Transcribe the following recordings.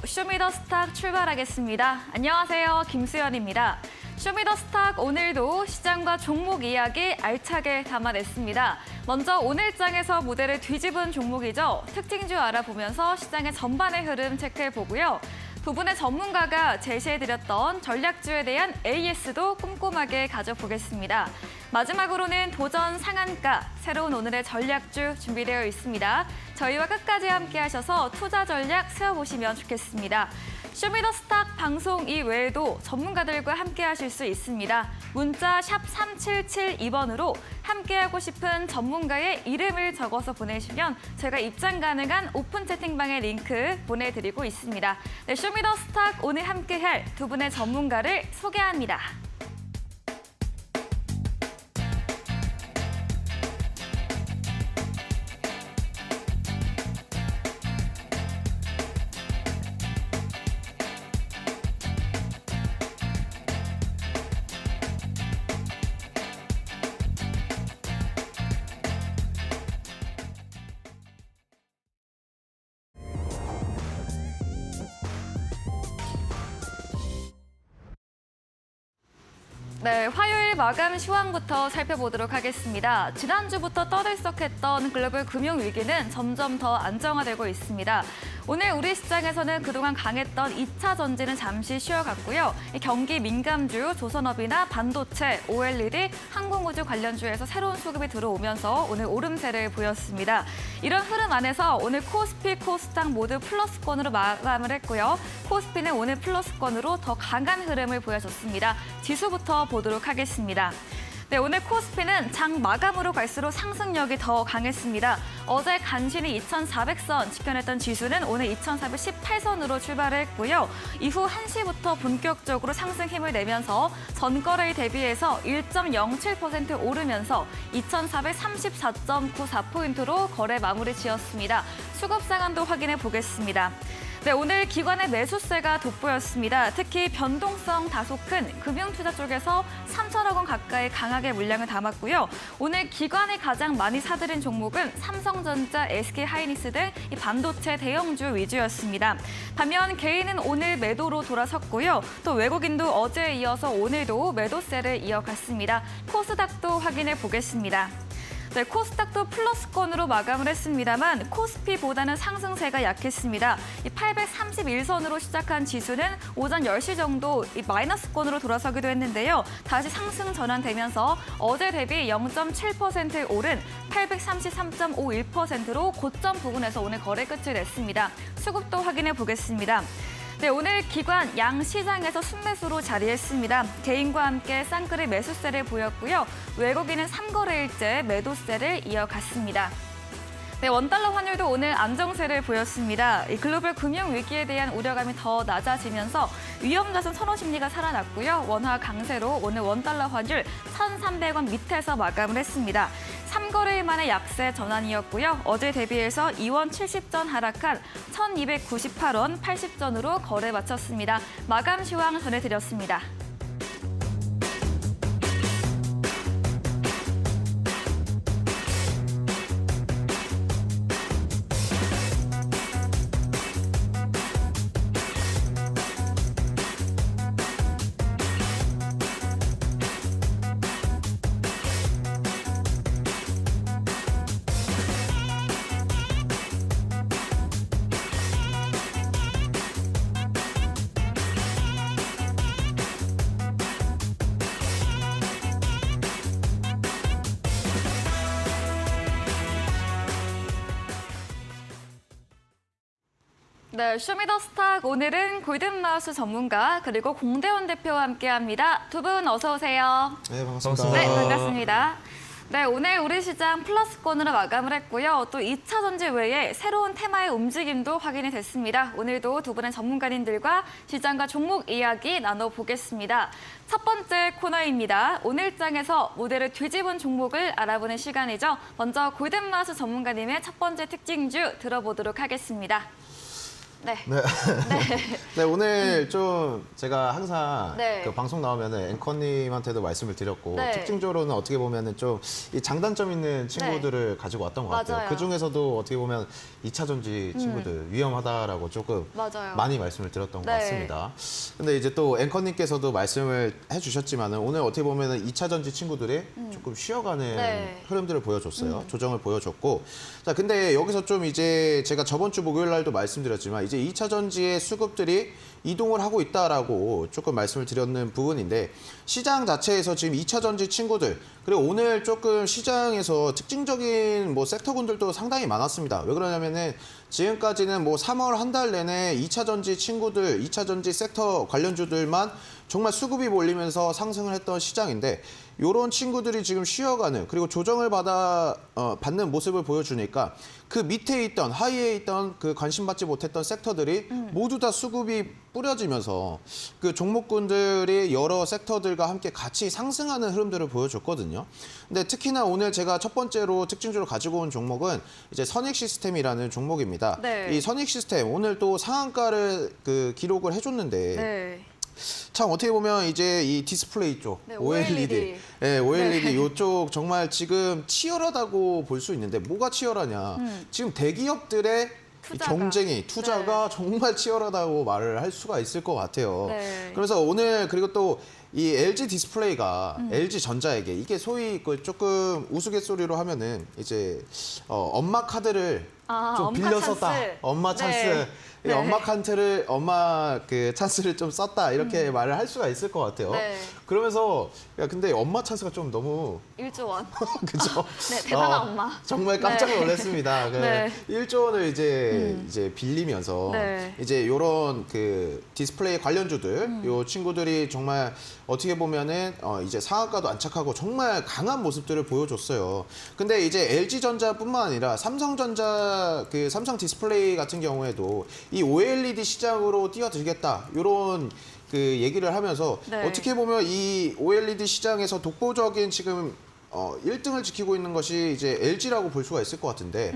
쇼미더스탁 출발하겠습니다. 안녕하세요, 김수연입니다. 쇼미더스탁 오늘도 시장과 종목 이야기 알차게 담아냈습니다. 먼저 오늘장에서 무대를 뒤집은 종목이죠. 특징주 알아보면서 시장의 전반의 흐름 체크해보고요. 두 분의 전문가가 제시해드렸던 전략주에 대한 AS도 꼼꼼하게 가져보겠습니다. 마지막으로는 도전 상한가, 새로운 오늘의 전략주 준비되어 있습니다. 저희와 끝까지 함께 하셔서 투자 전략 세워보시면 좋겠습니다. 쇼미더스탁 방송 이외에도 전문가들과 함께 하실 수 있습니다. 문자 샵 3772번으로 함께하고 싶은 전문가의 이름을 적어서 보내시면 저희가 입장 가능한 오픈 채팅방의 링크 보내드리고 있습니다. 네, 쇼미더스탁 오늘 함께할 두 분의 전문가를 소개합니다. 네, 화요일 마감 시황부터 살펴보도록 하겠습니다. 지난주부터 떠들썩했던 글로벌 금융 위기는 점점 더 안정화되고 있습니다. 오늘 우리 시장에서는 그동안 강했던 2차 전지는 잠시 쉬어갔고요. 경기 민감주, 조선업이나 반도체, OLED, 항공우주 관련주에서 새로운 수급이 들어오면서 오늘 오름세를 보였습니다. 이런 흐름 안에서 오늘 코스피, 코스닥 모두 플러스권으로 마감을 했고요. 코스피는 오늘 플러스권으로 더 강한 흐름을 보여줬습니다. 지수부터 보도록 하겠습니다. 네, 오늘 코스피는 장 마감으로 갈수록 상승력이 더 강했습니다. 어제 간신히 2,400선 지켜냈던 지수는 오늘 2,418선으로 출발을 했고요. 이후 1시부터 본격적으로 상승 힘을 내면서 전거래일 대비해서 1.07% 오르면서 2,434.94포인트로 거래 마무리 지었습니다. 수급 상한도 확인해 보겠습니다. 네, 오늘 기관의 매수세가 돋보였습니다. 특히 변동성 다소 큰 금융투자 쪽에서 3천억 원 가까이 강하게 물량을 담았고요. 오늘 기관이 가장 많이 사들인 종목은 삼성전자, SK하이닉스 등 이 반도체 대형주 위주였습니다. 반면 개인은 오늘 매도로 돌아섰고요. 또 외국인도 어제에 이어서 오늘도 매도세를 이어갔습니다. 코스닥도 확인해 보겠습니다. 네, 코스닥도 플러스권으로 마감을 했습니다만 코스피보다는 상승세가 약했습니다. 831선으로 시작한 지수는 오전 10시 정도 마이너스권으로 돌아서기도 했는데요. 다시 상승 전환되면서 어제 대비 0.7% 오른 833.51%로 고점 부근에서 오늘 거래 끝을 냈습니다. 수급도 확인해 보겠습니다. 네, 오늘 기관 양 시장에서 순매수로 자리했습니다. 개인과 함께 쌍끌이 매수세를 보였고요. 외국인은 3거래일째 매도세를 이어갔습니다. 네, 원달러 환율도 오늘 안정세를 보였습니다. 이 글로벌 금융 위기에 대한 우려감이 더 낮아지면서 위험자산 선호 심리가 살아났고요. 원화 강세로 오늘 원달러 환율 1,300원 밑에서 마감을 했습니다. 3거래일 만에 약세 전환이었고요. 어제 대비해서 2원 70전 하락한 1,298원 80전으로 거래 마쳤습니다. 마감 시황 전해드렸습니다. 네, 쇼미더스탁 오늘은 골든마우스 전문가 그리고 공대원 대표와 함께합니다. 두 분 어서 오세요. 네, 반갑습니다. 네, 반갑습니다. 네, 오늘 우리 시장 플러스권으로 마감을 했고요. 또 2차 전지 외에 새로운 테마의 움직임도 확인이 됐습니다. 오늘도 두 분의 전문가님들과 시장과 종목 이야기 나눠보겠습니다. 첫 번째 코너입니다. 오늘장에서 모델을 뒤집은 종목을 알아보는 시간이죠. 먼저 골든마우스 전문가님의 첫 번째 특징주 들어보도록 하겠습니다. 네. 네. 네, 오늘 좀 제가 항상 네. 그 방송 나오면 앵커님한테도 말씀을 드렸고 네. 특징적으로는 어떻게 보면 좀 이 장단점 있는 친구들을 가지고 왔던 것 같아요. 맞아요. 그 중에서도 어떻게 보면 2차 전지 친구들 위험하다라고 조금 맞아요. 많이 말씀을 드렸던 것 네. 같습니다. 근데 이제 또 앵커님께서도 말씀을 해주셨지만은 오늘 어떻게 보면 2차 전지 친구들이 조금 쉬어가는 네. 흐름들을 보여줬어요. 조정을 보여줬고. 자, 근데 여기서 좀 이제 제가 저번 주 목요일 날도 말씀드렸지만 이제 2차 전지의 수급들이 이동을 하고 있다라고 조금 말씀을 드렸는 부분인데 시장 자체에서 지금 2차 전지 친구들 그리고 오늘 조금 시장에서 특징적인 뭐 섹터군들도 상당히 많았습니다. 왜 그러냐면은 지금까지는 뭐 3월 한 달 내내 2차 전지 친구들, 2차 전지 섹터 관련주들만 정말 수급이 몰리면서 상승을 했던 시장인데 이런 친구들이 지금 쉬어가는 그리고 조정을 받는 모습을 보여주니까 그 밑에 있던 하위에 있던 그 관심받지 못했던 섹터들이 모두 다 수급이 뿌려지면서 그 종목군들이 여러 섹터들과 함께 같이 상승하는 흐름들을 보여줬거든요. 근데 특히나 오늘 제가 첫 번째로 특징적으로 가지고 온 종목은 이제 선익 시스템이라는 종목입니다. 네. 이 선익 시스템 오늘 또 상한가를 그 기록을 해줬는데 네. 참 어떻게 보면 이제 이 디스플레이 쪽 네, OLED, 네, OLED 이쪽 정말 지금 치열하다고 볼 수 있는데 뭐가 치열하냐? 지금 대기업들의 이 투자가. 경쟁이 투자가 정말 치열하다고 말을 할 수가 있을 것 같아요. 네. 그래서 오늘 그리고 또 이 LG 디스플레이가 LG 전자에게 이게 소위 그 조금 우스갯소리로 하면은 이제 엄마 카드를 좀 엄마 빌려 찬스. 썼다. 엄마 찬스. 네. 이 네. 엄마 그 찬스를 좀 썼다 이렇게 말을 할 수가 있을 것 같아요. 네. 그러면서 야 근데 엄마 찬스가 좀 너무 1조 원. 그죠? 네, 대단한 엄마. 정말 깜짝 네. 놀랐습니다. 그 네. 1조 원을 이제 빌리면서 네. 이제 요런 그 디스플레이 관련주들 요 친구들이 정말 어떻게 보면은 이제 상한가도 안착하고 정말 강한 모습들을 보여줬어요. 근데 이제 LG전자뿐만 아니라 삼성전자 그 삼성 디스플레이 같은 경우에도 이 OLED 시장으로 뛰어들겠다. 요런 그 얘기를 하면서 네. 어떻게 보면 이 OLED 시장에서 독보적인 지금 1등을 지키고 있는 것이 이제 LG라고 볼 수가 있을 것 같은데,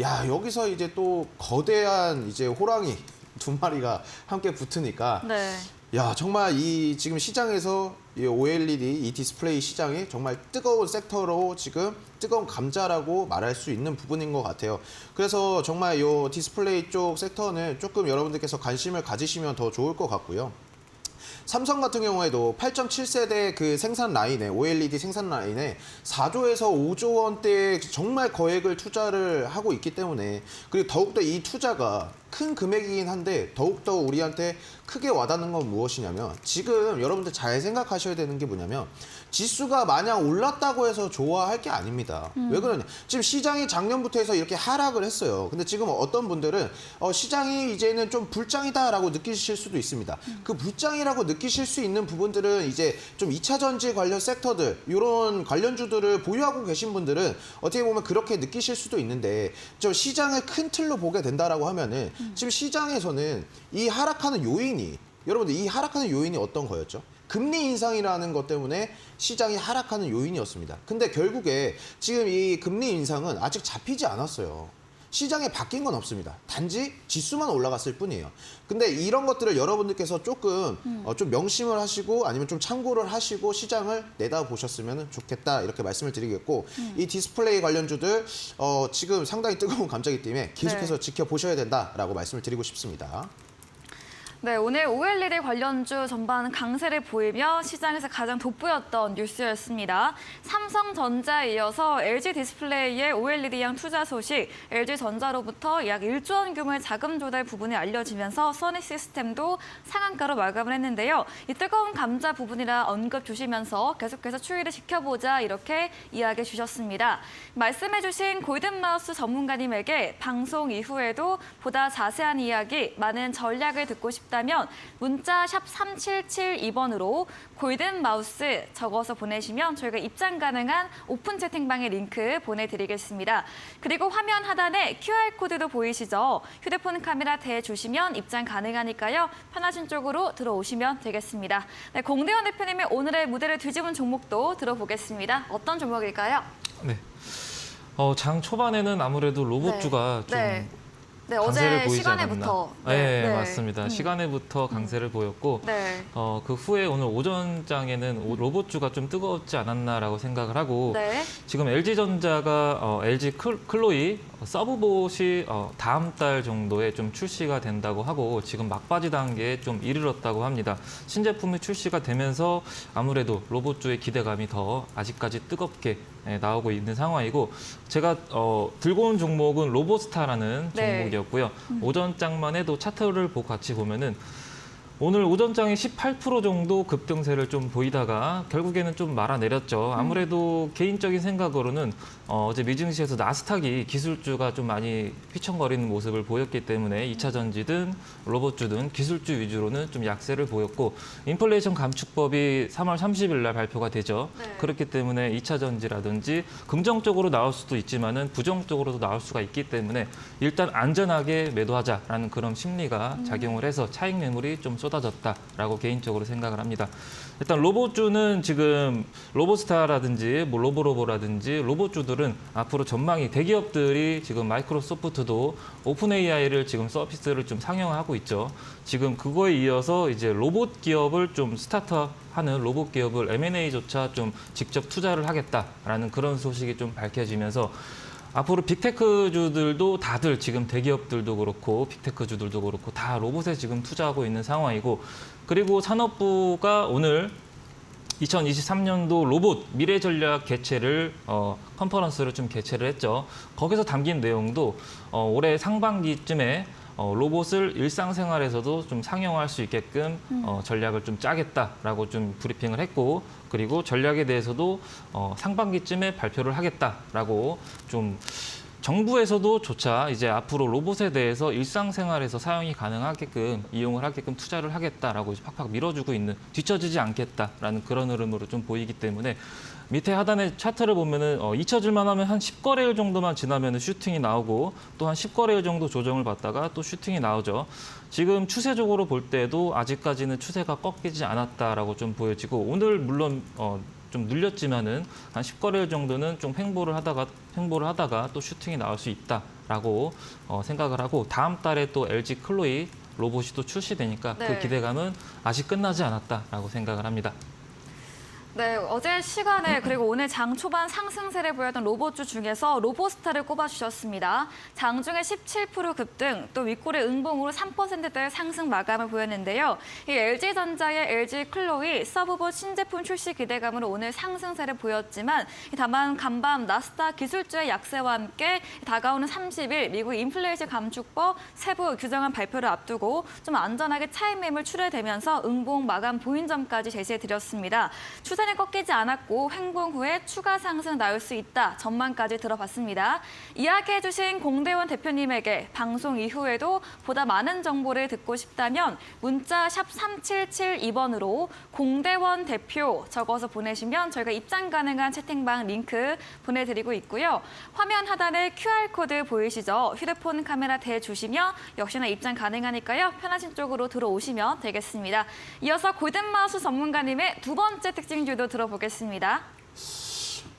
야, 여기서 이제 또 거대한 이제 호랑이 두 마리가 함께 붙으니까, 네. 야, 정말 이 지금 시장에서 이 OLED, 이 디스플레이 시장이 정말 뜨거운 섹터로 지금 뜨거운 감자라고 말할 수 있는 부분인 것 같아요. 그래서 정말 이 디스플레이 쪽 섹터는 조금 여러분들께서 관심을 가지시면 더 좋을 것 같고요. 삼성 같은 경우에도 8.7세대 그 생산 라인에 OLED 생산 라인에 4조에서 5조 원대 정말 거액을 투자를 하고 있기 때문에 그리고 더욱더 이 투자가 큰 금액이긴 한데 더욱더 우리한테 크게 와닿는 건 무엇이냐면 지금 여러분들 잘 생각하셔야 되는 게 뭐냐면 지수가 마냥 올랐다고 해서 좋아할 게 아닙니다. 왜 그러냐? 지금 시장이 작년부터 해서 이렇게 하락을 했어요. 근데 지금 어떤 분들은 시장이 이제는 좀 불장이다라고 느끼실 수도 있습니다. 그 불장이라고 느끼실 수 있는 부분들은 이제 좀 2차 전지 관련 섹터들 이런 관련주들을 보유하고 계신 분들은 어떻게 보면 그렇게 느끼실 수도 있는데 저 시장을 큰 틀로 보게 된다라고 하면은 지금 시장에서는 이 하락하는 요인이 여러분들 이 하락하는 요인이 어떤 거였죠? 금리 인상이라는 것 때문에 시장이 하락하는 요인이었습니다. 근데 결국에 지금 이 금리 인상은 아직 잡히지 않았어요. 시장에 바뀐 건 없습니다. 단지 지수만 올라갔을 뿐이에요. 근데 이런 것들을 여러분들께서 조금 좀 명심을 하시고 아니면 좀 참고를 하시고 시장을 내다보셨으면 좋겠다 이렇게 말씀을 드리겠고 이 디스플레이 관련주들 지금 상당히 뜨거운 감자기 때문에 계속해서 네. 지켜보셔야 된다라고 말씀을 드리고 싶습니다. 네, 오늘 OLED 관련주 전반 강세를 보이며 시장에서 가장 돋보였던 뉴스였습니다. 삼성전자에 이어서 LG 디스플레이의 OLED형 투자 소식, LG전자로부터 약 1조 원 규모의 자금 조달 부분이 알려지면서 선익 시스템도 상한가로 마감을 했는데요. 이 뜨거운 감자 부분이라 언급 주시면서 계속해서 추이를 지켜보자 이렇게 이야기해 주셨습니다. 말씀해 주신 골든마우스 전문가님에게 방송 이후에도 보다 자세한 이야기, 많은 전략을 듣고 싶다면 문자 샵 3772번으로 골든 마우스 적어서 보내시면 저희가 입장 가능한 오픈 채팅방의 링크 보내드리겠습니다. 그리고 화면 하단에 QR코드도 보이시죠? 휴대폰 카메라 대주시면 입장 가능하니까요. 편하신 쪽으로 들어오시면 되겠습니다. 네, 공대원 대표님의 오늘의 무대를 뒤집은 종목도 들어보겠습니다. 어떤 종목일까요? 네. 장 초반에는 아무래도 로봇주가 네. 좀 네, 강세를 어제 보이지 시간에부터. 않았나. 네, 맞습니다. 음. 시간에부터 강세를 보였고 네. 그 후에 오늘 오전장에는 로봇주가 좀 뜨겁지 않았나라고 생각을 하고 네. 지금 LG전자가 LG 클로이 서브봇이 다음 달 정도에 좀 출시가 된다고 하고 지금 막바지 단계에 좀 이르렀다고 합니다. 신제품이 출시가 되면서 아무래도 로봇주의 기대감이 더 아직까지 뜨겁게 나오고 있는 상황이고 제가 들고 온 종목은 로보스타라는 네. 종목이었고요. 오전장만 해도 차트를 같이 보면은 오늘 오전장에 18% 정도 급등세를 좀 보이다가 결국에는 좀 말아내렸죠. 아무래도 개인적인 생각으로는 어제 미증시에서 나스닥이 기술주가 좀 많이 휘청거리는 모습을 보였기 때문에 2차 전지든 로봇주든 기술주 위주로는 좀 약세를 보였고 인플레이션 감축법이 3월 30일 날 발표가 되죠. 네. 그렇기 때문에 2차 전지라든지 긍정적으로 나올 수도 있지만은 부정적으로도 나올 수가 있기 때문에 일단 안전하게 매도하자라는 그런 심리가 작용을 해서 차익 매물이 좀 쏟아졌다라고 개인적으로 생각을 합니다. 일단 로봇주는 지금 로보스타라든지 뭐 로보로보라든지 로봇주들은 앞으로 전망이 대기업들이 지금 마이크로소프트도 오픈 AI를 지금 서비스를 좀 상용하고 있죠. 지금 그거에 이어서 이제 로봇 기업을 좀 스타트하는 로봇 기업을 M&A조차 좀 직접 투자를 하겠다라는 그런 소식이 좀 밝혀지면서 앞으로 빅테크주들도 다들 지금 대기업들도 그렇고 빅테크주들도 그렇고 다 로봇에 지금 투자하고 있는 상황이고 그리고 산업부가 오늘 2023년도 로봇 미래 전략 개최를 컨퍼런스를 좀 개최를 했죠. 거기서 담긴 내용도 올해 상반기쯤에 로봇을 일상생활에서도 좀 상용화할 수 있게끔 전략을 좀 짜겠다라고 좀 브리핑을 했고 그리고 전략에 대해서도 상반기쯤에 발표를 하겠다라고 좀 정부에서도 조차 이제 앞으로 로봇에 대해서 일상생활에서 사용이 가능하게끔 이용을 하게끔 투자를 하겠다라고 이제 팍팍 밀어주고 있는 뒤처지지 않겠다라는 그런 흐름으로 좀 보이기 때문에 밑에 하단의 차트를 보면은 잊혀질만 하면 한 10거래일 정도만 지나면은 슈팅이 나오고 또 한 10거래일 정도 조정을 받다가 또 슈팅이 나오죠. 지금 추세적으로 볼 때도 아직까지는 추세가 꺾이지 않았다라고 좀 보여지고 오늘 물론 좀 눌렸지만은 한 10거래일 정도는 좀 횡보를 하다가 또 슈팅이 나올 수 있다라고 생각을 하고 다음 달에 또 LG 클로이 로봇이 또 출시되니까 네. 그 기대감은 아직 끝나지 않았다라고 생각을 합니다. 네, 어제 시간에 그리고 오늘 장 초반 상승세를 보였던 로봇주 중에서 로보스타를 꼽아주셨습니다. 장중에 17% 급등, 또 윗골의 응봉으로 3%대의 상승 마감을 보였는데요. 이 LG전자의 LG 클로이 서브봇 신제품 출시 기대감으로 오늘 상승세를 보였지만 다만 간밤 나스닥 기술주의 약세와 함께 다가오는 30일 미국 인플레이션 감축법 세부 규정안 발표를 앞두고 좀 안전하게 차익 매물 출회되면서 응봉 마감 보인 점까지 제시해드렸습니다. 추세는 꺾이지 않았고 횡봉 후에 추가 상승 나올 수 있다 전망까지 들어봤습니다. 이야기해주신 공대원 대표님에게 방송 이후에도 보다 많은 정보를 듣고 싶다면 문자 샵 3772번으로 공대원 대표 적어서 보내시면 저희가 입장 가능한 채팅방 링크 보내드리고 있고요. 화면 하단에 QR코드 보이시죠? 휴대폰 카메라 대주시면 역시나 입장 가능하니까요. 편하신 쪽으로 들어오시면 되겠습니다. 이어서 골든마우스 전문가님의 두 번째 특징주도 들어보겠습니다.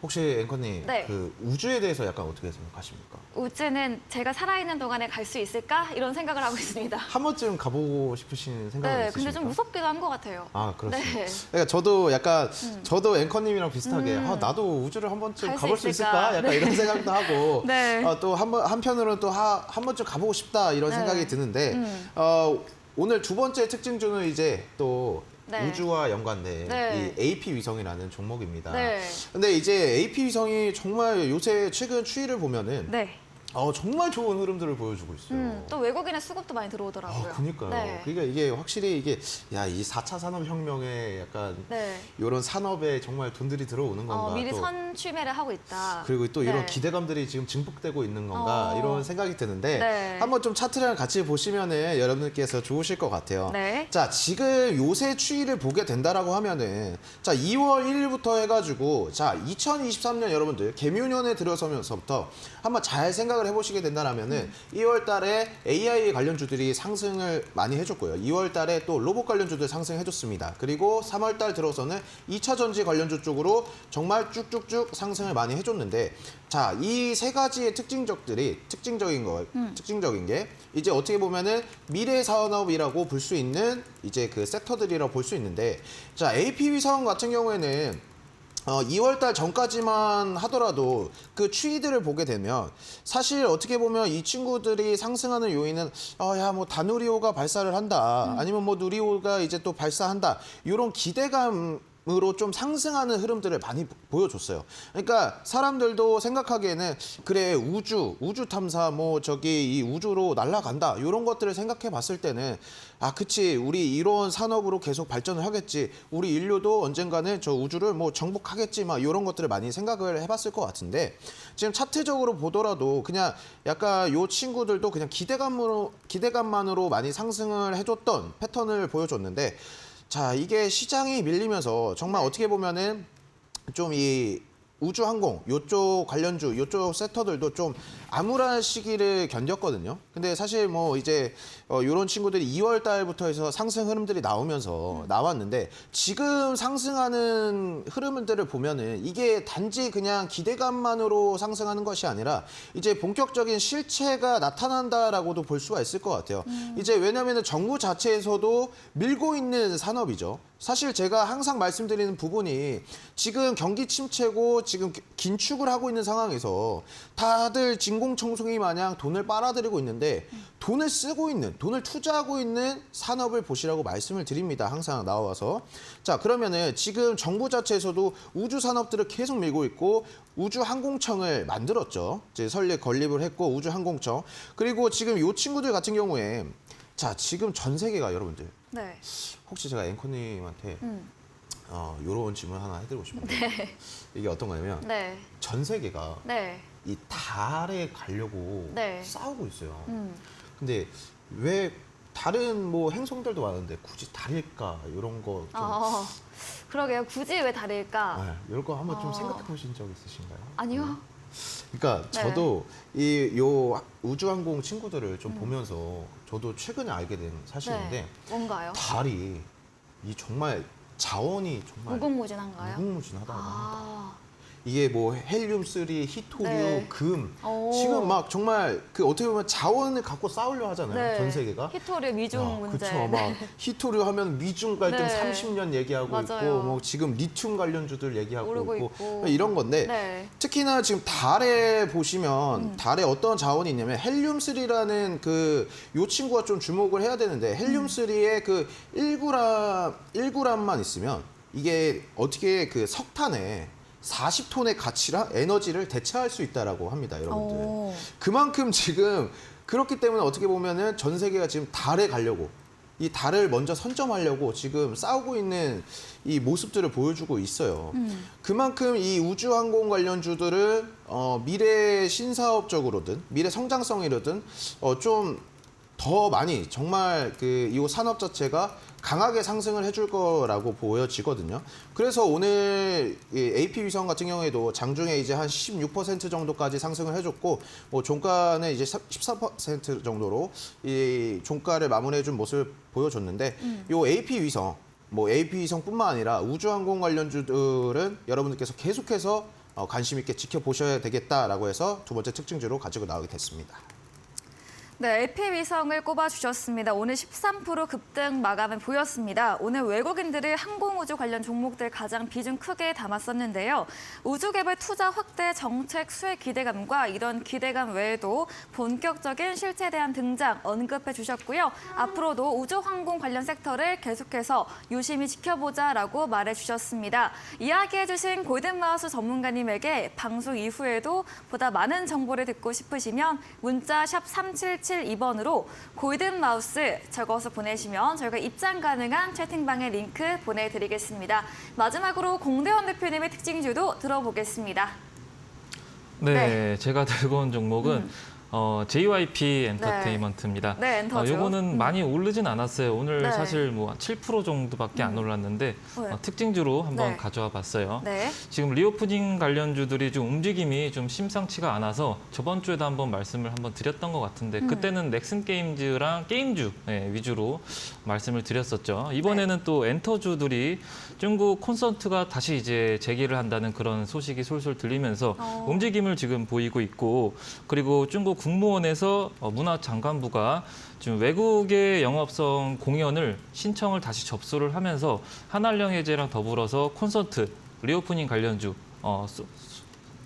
혹시 앵커님 네. 그 우주에 대해서 약간 어떻게 생각하십니까? 우주는 제가 살아있는 동안에 갈 수 있을까? 이런 생각을 하고 있습니다. 한 번쯤 가보고 싶으신 생각은 네, 있으십니까? 근데 좀 무섭기도 한 것 같아요. 아, 그렇습니다. 네. 그러니까 저도 약간 저도 앵커님이랑 비슷하게 나도 우주를 한 번쯤 갈수 가볼 수 있을까? 있을까? 약간 이런 생각도 하고 네. 또 한편으로는 또 한 번쯤 가보고 싶다 이런 네. 생각이 드는데 오늘 두 번째 특징주는 이제 또 네. 우주와 연관된 네. 이 AP 위성이라는 종목입니다. 네. 근데 이제 AP 위성이 정말 요새 최근 추이를 보면은 네. 정말 좋은 흐름들을 보여주고 있어요. 또 외국인의 수급도 많이 들어오더라고요. 그러니까요. 네. 그러니까 이게 확실히 이 4차 산업혁명에 약간 네. 이런 산업에 정말 돈들이 들어오는 건가. 미리 또 선취매를 하고 있다. 그리고 또 이런 네. 기대감들이 지금 증폭되고 있는 건가 이런 생각이 드는데 네. 한번 좀 차트랑 같이 보시면은 여러분들께서 좋으실 것 같아요. 네. 자, 지금 요새 추이를 보게 된다라고 하면은 자, 2월 1일부터 해가지고 자, 2023년 여러분들 개묘년에 들어서면서부터 한번 잘 생각을 생각을 해보시게 된다면은 2월 달에 AI 관련주들이 상승을 많이 해줬고요. 2월 달에 또 로봇 관련주들 상승해줬습니다. 그리고 3월 달 들어서는 2차 전지 관련주 쪽으로 정말 쭉쭉쭉 상승을 많이 해줬는데 자, 이 세 가지의 특징적인 게 이제 어떻게 보면은 미래 산업이라고 볼 수 있는 이제 그 섹터들이라고 볼 수 있는데 자, AP위성 같은 경우에는 2월 달 전까지만 하더라도 그 추이들을 보게 되면 사실 어떻게 보면 이 친구들이 상승하는 요인은 야 뭐 다누리호가 발사를 한다 아니면 뭐 누리호가 이제 또 발사한다 이런 기대감으로 좀 상승하는 흐름들을 많이 보여줬어요. 그러니까 사람들도 생각하기에는 그래 우주 탐사 뭐 저기 이 우주로 날아간다 이런 것들을 생각해 봤을 때는 아 그치 우리 이런 산업으로 계속 발전을 하겠지 우리 인류도 언젠가는 저 우주를 뭐 정복하겠지 막 이런 것들을 많이 생각을 해봤을 것 같은데 지금 차트적으로 보더라도 그냥 약간 요 친구들도 그냥 기대감만으로 많이 상승을 해줬던 패턴을 보여줬는데 자 이게 시장이 밀리면서 정말 어떻게 보면은 좀 이 우주항공 요쪽 관련주 요쪽 섹터들도 좀 암울한 시기를 견뎠거든요. 근데 사실 뭐 이제 요런 친구들이 2월 달부터 해서 상승 흐름들이 나왔는데 지금 상승하는 흐름들을 보면은 이게 단지 그냥 기대감만으로 상승하는 것이 아니라 이제 본격적인 실체가 나타난다라고도 볼 수가 있을 것 같아요. 이제 왜냐면은 정부 자체에서도 밀고 있는 산업이죠. 사실 제가 항상 말씀드리는 부분이 지금 경기 침체고 지금 긴축을 하고 있는 상황에서 다들 진공청소기 마냥 돈을 빨아들이고 있는데 돈을 쓰고 있는, 돈을 투자하고 있는 산업을 보시라고 말씀을 드립니다. 항상 나와서. 자, 그러면은 지금 정부 자체에서도 우주 산업들을 계속 밀고 있고 우주항공청을 만들었죠. 이제 건립을 했고 우주항공청. 그리고 지금 이 친구들 같은 경우에 자, 지금 전 세계가 여러분들 네. 혹시 제가 앵커님한테 요런 질문 하나 해드리고 싶은데 네. 이게 어떤 거냐면 네. 전 세계가 네. 이 달에 가려고 네. 싸우고 있어요. 근데 왜 다른 뭐 행성들도 많은데 굳이 달일까 이런 거 좀 그러게요. 굳이 왜 다를까? 이런 거 한번 좀 생각해 보신 적 있으신가요? 아니요. 그러니까 네. 저도 요 우주항공 친구들을 좀 보면서 저도 최근에 알게 된 사실인데 네. 뭔가요? 달이 이 정말 자원이 정말 무궁무진한가요? 무궁무진하다고 합니다. 아. 이게 뭐 헬륨-3, 히토류, 네. 금 오. 지금 막 정말 그 어떻게 보면 자원을 갖고 싸우려 하잖아요. 네. 전 세계가. 히토류 미중 문제. 그렇죠. 막 히토류 하면 미중 갈등 네. 30년 얘기하고 맞아요. 있고 뭐 지금 리튬 관련주들 얘기하고 오르고 있고 있고. 이런 건데 네. 특히나 지금 달에 보시면 달에 어떤 자원이 있냐면 헬륨3라는 그 요 친구가 좀 주목을 해야 되는데 헬륨3의 그 1g만 있으면 이게 어떻게 그 석탄에 40톤의 가치랑 에너지를 대체할 수 있다라고 합니다, 여러분들. 오. 그만큼 지금 그렇기 때문에 어떻게 보면은 전 세계가 지금 달에 가려고 이 달을 먼저 선점하려고 지금 싸우고 있는 이 모습들을 보여주고 있어요. 그만큼 이 우주항공 관련주들은 미래 신사업적으로든 미래 성장성이로든 좀 더 많이 정말 그 이 산업 자체가 강하게 상승을 해줄 거라고 보여지거든요. 그래서 오늘 이 AP 위성 같은 경우에도 장중에 이제 한 16% 정도까지 상승을 해줬고, 뭐 종가는 이제 14% 정도로 이 종가를 마무리해준 모습을 보여줬는데, 요 AP 위성, 뭐 AP 위성뿐만 아니라 우주항공 관련주들은 여러분들께서 계속해서 관심 있게 지켜보셔야 되겠다라고 해서 두 번째 특징주로 가지고 나오게 됐습니다. 네, LP위성을 꼽아주셨습니다. 오늘 13% 급등 마감을 보였습니다. 오늘 외국인들이 항공우주 관련 종목들 가장 비중 크게 담았었는데요. 우주개발 투자 확대 정책 수혜 기대감과 이런 기대감 외에도 본격적인 실체에 대한 등장 언급해 주셨고요. 앞으로도 우주항공 관련 섹터를 계속해서 유심히 지켜보자라고 말해 주셨습니다. 이야기해 주신 골든마우스 전문가님에게 방송 이후에도 보다 많은 정보를 듣고 싶으시면 문자 샵 3772번으로 골든마우스 적어서 보내시면 저희가 입장 가능한 채팅방에 링크 보내드리겠습니다. 마지막으로 공대원 대표님의 특징주도 들어보겠습니다. 네, 네. 제가 들고 온 종목은 JYP 엔터테인먼트입니다. 네, 엔터죠. 요거는 많이 오르진 않았어요. 오늘 네. 사실 뭐 7% 정도밖에 안 올랐는데 네. 특징주로 한번 네. 가져와 봤어요. 네. 지금 리오프닝 관련주들이 좀 움직임이 좀 심상치가 않아서 저번 주에도 한번 말씀을 한번 드렸던 것 같은데 그때는 넥슨 게임즈랑 게임주 위주로 말씀을 드렸었죠. 이번에는 또 엔터주들이 중국 콘서트가 다시 이제 재개를 한다는 그런 소식이 솔솔 들리면서 움직임을 지금 보이고 있고, 그리고 중국 국무원에서 문화장관부가 지금 외국의 영업성 공연을 신청을 다시 접수를 하면서 한한령 해제랑 더불어서 콘서트 리오프닝 관련주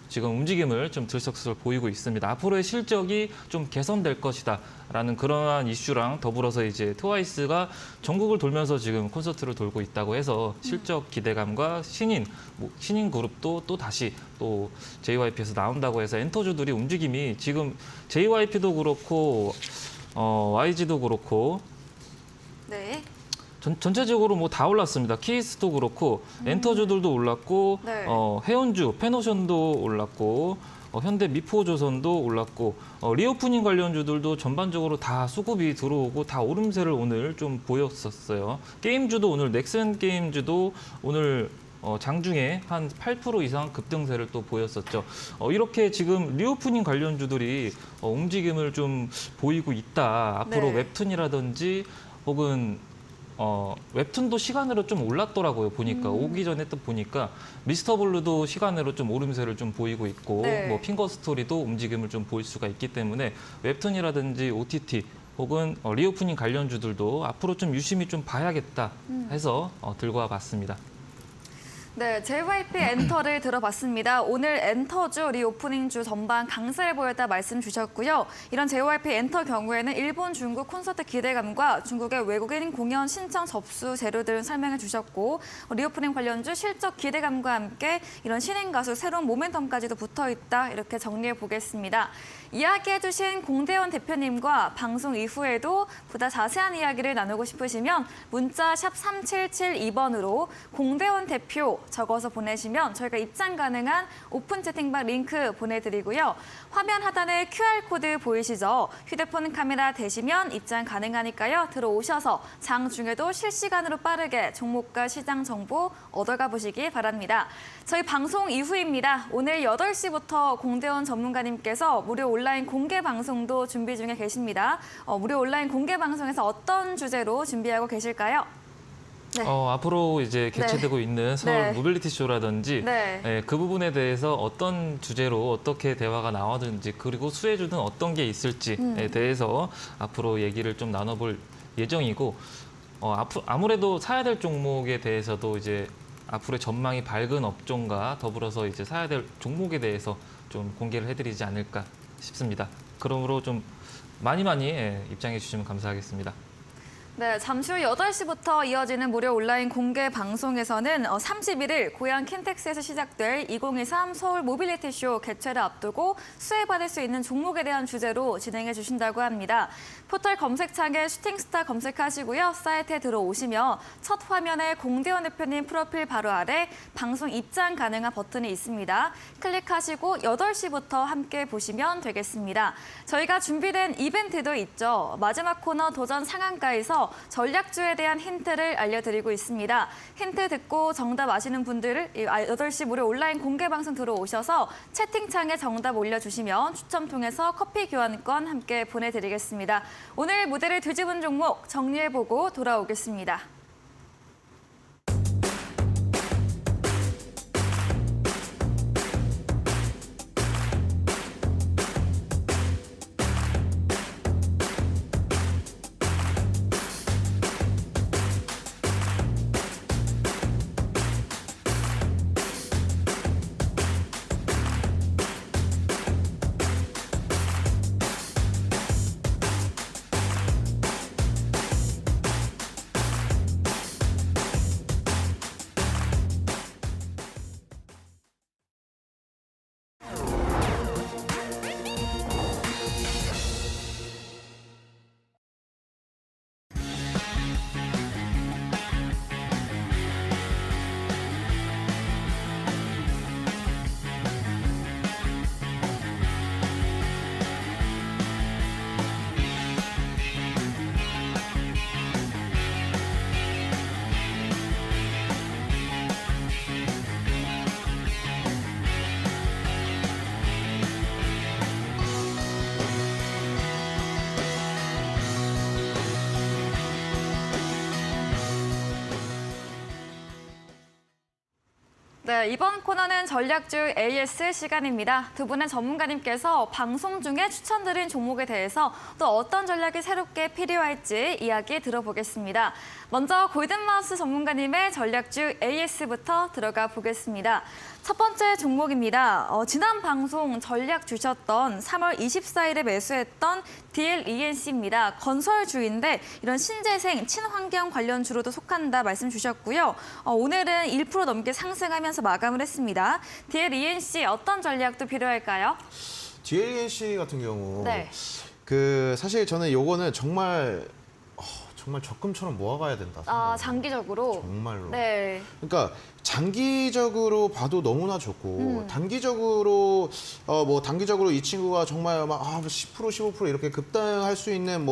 지금 움직임을 좀 들썩들썩 보이고 있습니다. 앞으로의 실적이 좀 개선될 것이다라는 그러한 이슈랑 더불어서 이제 트와이스가 전국을 돌면서 지금 콘서트를 돌고 있다고 해서 실적 기대감과 신인 그룹도 또 다시 또 JYP에서 나온다고 해서 엔터주들이 움직임이 지금 JYP도 그렇고 YG도 그렇고 네. 전체적으로 뭐 다 올랐습니다. 키스도 그렇고 엔터주들도 올랐고 네. 해운주, 페노션도 올랐고 현대 미포조선도 올랐고 리오프닝 관련주들도 전반적으로 다 수급이 들어오고 다 오름세를 오늘 좀 보였었어요. 게임주도 오늘 넥슨 게임주도 오늘 장중에 한 8% 이상 급등세를 또 보였었죠. 이렇게 지금 리오프닝 관련주들이 움직임을 좀 보이고 있다. 앞으로 네. 웹툰이라든지 혹은 웹툰도 시간으로 좀 올랐더라고요. 보니까 오기 전에 또 보니까 미스터 블루도 시간으로 좀 오름세를 좀 보이고 있고 네. 뭐 핑거 스토리도 움직임을 좀 보일 수가 있기 때문에 웹툰이라든지 OTT 혹은 리오프닝 관련주들도 앞으로 좀 유심히 좀 봐야겠다 해서 들고 와봤습니다. 네, JYP 엔터를 들어봤습니다. 오늘 엔터주, 리오프닝주 전반 강세를 보였다 말씀 주셨고요. 이런 JYP 엔터 경우에는 일본, 중국 콘서트 기대감과 중국의 외국인 공연 신청 접수 재료들을 설명해 주셨고, 리오프닝 관련주 실적 기대감과 함께 이런 신인 가수 새로운 모멘텀까지도 붙어있다, 이렇게 정리해 보겠습니다. 이야기해 주신 공대원 대표님과 방송 이후에도 보다 자세한 이야기를 나누고 싶으시면 문자 샵 3772번으로 공대원 대표 적어서 보내시면 저희가 입장 가능한 오픈 채팅방 링크 보내드리고요. 화면 하단에 QR코드 보이시죠? 휴대폰 카메라 대시면 입장 가능하니까요. 들어오셔서 장중에도 실시간으로 빠르게 종목과 시장 정보 얻어가 보시기 바랍니다. 저희 방송 이후입니다. 오늘 8시부터 공대원 전문가님께서 무료 온라인 공개 방송도 준비 중에 계십니다. 무료 온라인 공개 방송에서 어떤 주제로 준비하고 계실까요? 네. 앞으로 이제 개최되고 있는 서울 네. 모빌리티 쇼라든지 네. 그 부분에 대해서 어떤 주제로 어떻게 대화가 나와든지 그리고 수혜주는 어떤 게 있을지에 대해서 앞으로 얘기를 좀 나눠볼 예정이고 아무래도 사야 될 종목에 대해서도 이제 앞으로의 전망이 밝은 업종과 더불어서 이제 사야 될 종목에 대해서 좀 공개를 해드리지 않을까 싶습니다. 그러므로 좀 많이 입장해 주시면 감사하겠습니다. 네, 잠시 후 8시부터 이어지는 무료 온라인 공개 방송에서는 31일 고양 킨텍스에서 시작될 2023 서울 모빌리티 쇼 개최를 앞두고 수혜받을 수 있는 종목에 대한 주제로 진행해 주신다고 합니다. 포털 검색창에 슈팅스타 검색하시고요. 사이트에 들어오시면 첫 화면에 공대원 대표님 프로필 바로 아래 방송 입장 가능한 버튼이 있습니다. 클릭하시고 8시부터 함께 보시면 되겠습니다. 저희가 준비된 이벤트도 있죠. 마지막 코너 도전 상한가에서 전략주에 대한 힌트를 알려드리고 있습니다. 힌트 듣고 정답 아시는 분들을 8시 무료 온라인 공개 방송 들어오셔서 채팅창에 정답 올려주시면 추첨 통해서 커피 교환권 함께 보내드리겠습니다. 오늘 무대를 뒤집은 종목 정리해보고 돌아오겠습니다. 네, 이번 코너는 전략주 AS 시간입니다. 두 분의 전문가님께서 방송 중에 추천드린 종목에 대해서 또 어떤 전략이 새롭게 필요할지 이야기 들어보겠습니다. 먼저 골든마우스 전문가님의 전략주 AS부터 들어가 보겠습니다. 첫 번째 종목입니다. 지난 방송 전략 주셨던 3월 24일에 매수했던 DLENC입니다. 건설주인데 이런 신재생, 친환경 관련주로도 속한다 말씀 주셨고요. 오늘은 1% 넘게 상승하면서 마감을 했습니다. DLENC 어떤 전략도 필요할까요? DLENC 같은 경우 네. 사실 저는 요거는 정말 적금처럼 모아가야 된다. 아, 생각해요. 장기적으로? 정말로. 네. 그러니까 장기적으로 봐도 너무나 좋고 단기적으로 단기적으로 이 친구가 정말 막 10% 15% 이렇게 급등할 수 있는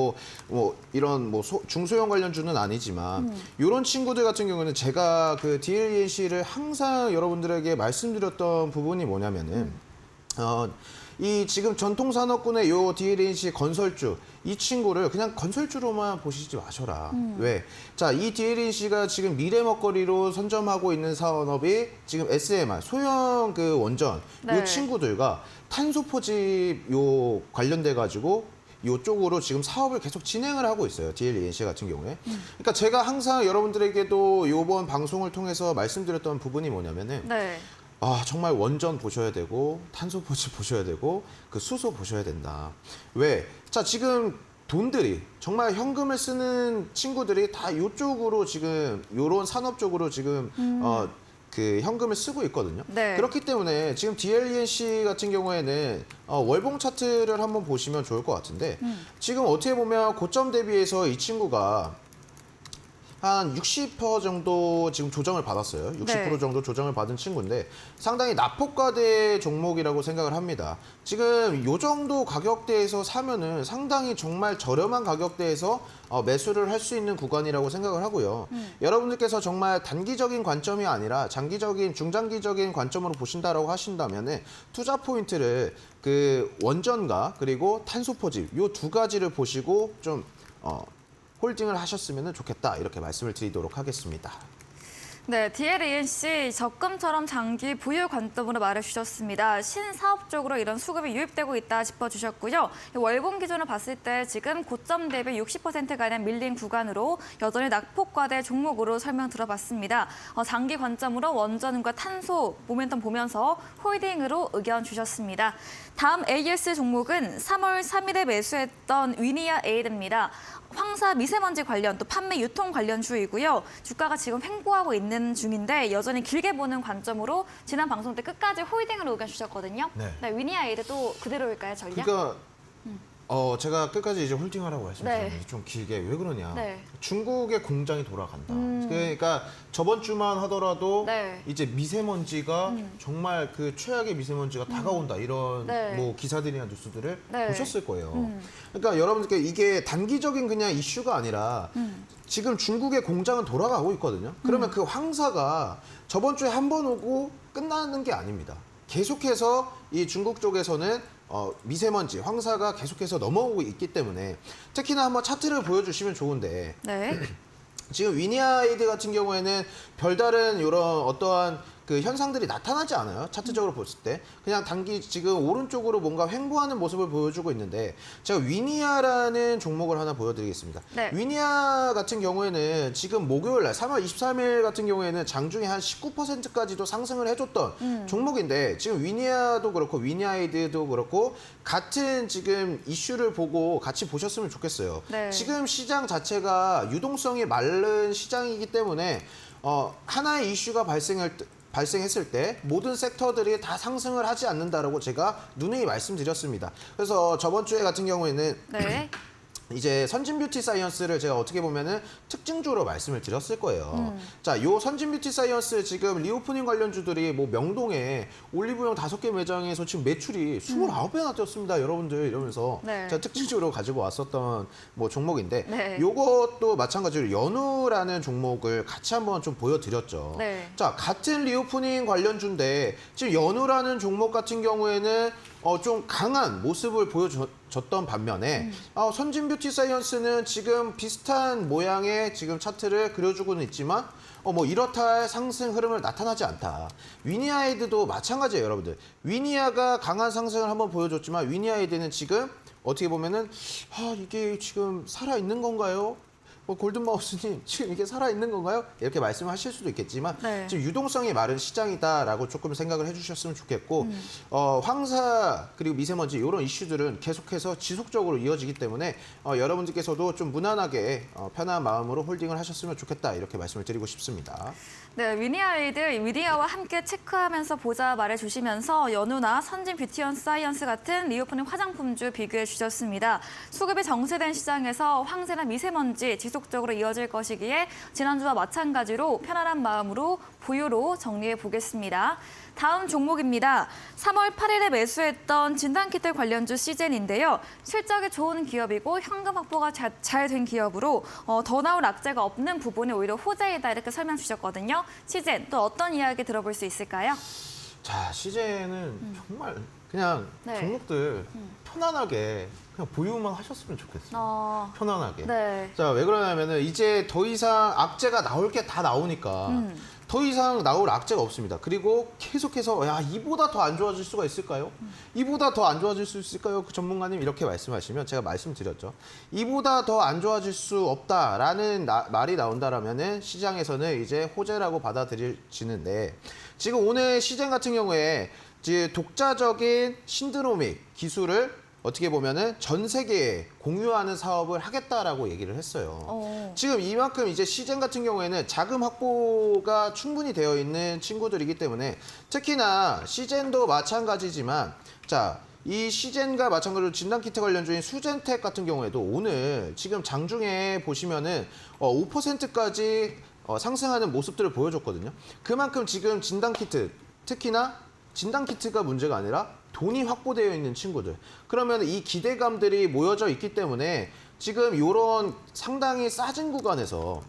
이런 중소형 관련주는 아니지만 이런 친구들 같은 경우는 제가 그 DLENC를 항상 여러분들에게 말씀드렸던 부분이 뭐냐면은 이 지금 전통산업군의 요 DLENC 건설주 이 친구를 그냥 건설주로만 보시지 마셔라. 왜? 자, 이 DLENC가 지금 미래 먹거리로 선점하고 있는 산업이 지금 SMR 소형 그 원전 네. 요 친구들과 탄소 포집 요 관련돼 가지고 이쪽으로 지금 사업을 계속 진행을 하고 있어요. DLENC 같은 경우에. 그러니까 제가 항상 여러분들에게도 이번 방송을 통해서 말씀드렸던 부분이 뭐냐면은 네. 정말 원전 보셔야 되고 탄소 포집 보셔야 되고 그 수소 보셔야 된다. 왜? 자, 지금 돈들이 정말 현금을 쓰는 친구들이 다 이쪽으로 지금 요런 산업 쪽으로 지금 그 현금을 쓰고 있거든요. 네. 그렇기 때문에 지금 DLENC 같은 경우에는 월봉 차트를 한번 보시면 좋을 것 같은데 지금 어떻게 보면 고점 대비해서 이 친구가 한 60% 정도 지금 조정을 받았어요. 60% 네. 정도 조정을 받은 친구인데 상당히 낙폭과대 종목이라고 생각을 합니다. 지금 요 정도 가격대에서 사면은 상당히 정말 저렴한 가격대에서 매수를 할 수 있는 구간이라고 생각을 하고요. 여러분들께서 정말 단기적인 관점이 아니라 장기적인, 중장기적인 관점으로 보신다라고 하신다면은 투자 포인트를 그 원전과 그리고 탄소 포집 요 두 가지를 보시고 좀 홀딩을 하셨으면 좋겠다 이렇게 말씀을 드리도록 하겠습니다. 네, DLENC 적금처럼 장기 보유 관점으로 말해주셨습니다. 신사업 쪽으로 이런 수급이 유입되고 있다 짚어주셨고요. 월봉 기준으로 봤을 때 지금 고점 대비 60%가량 밀린 구간으로 여전히 낙폭과대 종목으로 설명 들어봤습니다. 장기 관점으로 원전과 탄소 모멘텀 보면서 홀딩으로 의견 주셨습니다. 다음 AS 종목은 3월 3일에 매수했던 위니아 에이드입니다. 황사 미세먼지 관련 또 판매 유통 관련주이고요. 주가가 지금 횡보하고 있는 중인데 여전히 길게 보는 관점으로 지난 방송 때 끝까지 홀딩으로 의견 주셨거든요. 네. 위니아 에이드도 그대로일까요, 전략? 그러니까 제가 끝까지 이제 홀딩하라고 말씀드렸는데 네. 좀 길게 왜 그러냐? 네. 중국의 공장이 돌아간다. 그러니까 저번 주만 하더라도 네. 이제 미세먼지가 정말 그 최악의 미세먼지가 다가온다 이런 네. 기사들이나 뉴스들을 네. 보셨을 거예요. 그러니까 여러분들께 이게 단기적인 그냥 이슈가 아니라 지금 중국의 공장은 돌아가고 있거든요. 그러면 그 황사가 저번 주에 한 번 오고 끝나는 게 아닙니다. 계속해서 이 중국 쪽에서는 미세먼지, 황사가 계속해서 넘어오고 있기 때문에 특히나 한번 차트를 보여주시면 좋은데 네. 지금 위니아이드 같은 경우에는 별다른 이런 어떠한 그 현상들이 나타나지 않아요. 차트적으로 봤을 때. 그냥 단기 지금 오른쪽으로 뭔가 횡보하는 모습을 보여주고 있는데 제가 위니아라는 종목을 하나 보여드리겠습니다. 네. 위니아 같은 경우에는 지금 목요일 날 3월 23일 같은 경우에는 장중에 한 19%까지도 상승을 해줬던 종목인데 지금 위니아도 그렇고 위니아이드도 그렇고 같은 지금 이슈를 보고 같이 보셨으면 좋겠어요. 네. 지금 시장 자체가 유동성이 마른 시장이기 때문에 하나의 이슈가 발생했을 때 모든 섹터들이 다 상승을 하지 않는다라고 제가 누누이 말씀드렸습니다. 그래서 저번 주에 같은 경우에는 네. 이제 선진 뷰티 사이언스를 제가 어떻게 보면은 특징주로 말씀을 드렸을 거예요. 자, 요 선진 뷰티 사이언스 지금 리오프닝 관련주들이 뭐 명동에 올리브영 5개 매장에서 지금 매출이 29배나 뛰었습니다, 여러분들 이러면서 네. 제가 특징주로 가지고 왔었던 뭐 종목인데 네. 요것도 마찬가지로 연우라는 종목을 같이 한번 좀 보여드렸죠. 네. 자, 같은 리오프닝 관련주인데 지금 연우라는 종목 같은 경우에는 좀 강한 모습을 보여줬던 반면에 선진 뷰티 사이언스는 지금 비슷한 모양의 지금 차트를 그려주고는 있지만 뭐 이렇다 할 상승 흐름을 나타나지 않다. 위니아이드도 마찬가지예요, 여러분들. 위니아가 강한 상승을 한번 보여줬지만 위니아이드는 지금 어떻게 보면은 이게 지금 살아있는 건가요? 골든마우스님 지금 이게 살아있는 건가요? 이렇게 말씀하실 수도 있겠지만 네. 지금 유동성이 마른 시장이다라고 조금 생각을 해주셨으면 좋겠고 황사 그리고 미세먼지 이런 이슈들은 계속해서 지속적으로 이어지기 때문에 여러분들께서도 좀 무난하게 편한 마음으로 홀딩을 하셨으면 좋겠다 이렇게 말씀을 드리고 싶습니다. 네, 위니아이드, 위니아와 함께 체크하면서 보자 말해주시면서 연우나 선진 뷰티 앤 사이언스 같은 리오프닝 화장품주 비교해 주셨습니다. 수급이 정체된 시장에서 황새나 미세먼지 지속적으로 이어질 것이기에 지난주와 마찬가지로 편안한 마음으로 보유로 정리해 보겠습니다. 다음 종목입니다. 3월 8일에 매수했던 진단키트 관련주 시젠인데요. 실적이 좋은 기업이고 현금 확보가 잘 된 기업으로 더 나올 악재가 없는 부분이 오히려 호재이다 이렇게 설명 주셨거든요. 시젠 또 어떤 이야기 들어볼 수 있을까요? 자, 시제는 정말 그냥 네. 종목들 편안하게 그냥 보유만 하셨으면 좋겠어요. 편안하게. 네. 자, 왜 그러냐면은 이제 더 이상 악재가 나올 게 다 나오니까 더 이상 나올 악재가 없습니다. 그리고 계속해서 이보다 더 안 좋아질 수가 있을까요? 이보다 더 안 좋아질 수 있을까요? 그 전문가님 이렇게 말씀하시면 제가 말씀드렸죠. 이보다 더 안 좋아질 수 없다라는 말이 나온다라면은 시장에서는 이제 호재라고 받아들여지는데 지금 오늘 시장 같은 경우에 이제 독자적인 신드로믹 기술을 어떻게 보면은 전 세계에 공유하는 사업을 하겠다라고 얘기를 했어요. 지금 이만큼 이제 시젠 같은 경우에는 자금 확보가 충분히 되어 있는 친구들이기 때문에 특히나 시젠도 마찬가지지만 자, 이 시젠과 마찬가지로 진단키트 관련주인 수젠텍 같은 경우에도 오늘 지금 장중에 보시면은 5%까지 상승하는 모습들을 보여줬거든요. 그만큼 지금 진단키트 특히나 진단키트가 문제가 아니라 돈이 확보되어 있는 친구들. 그러면 이 기대감들이 모여져 있기 때문에 지금 이런 상당히 싸진 구간에서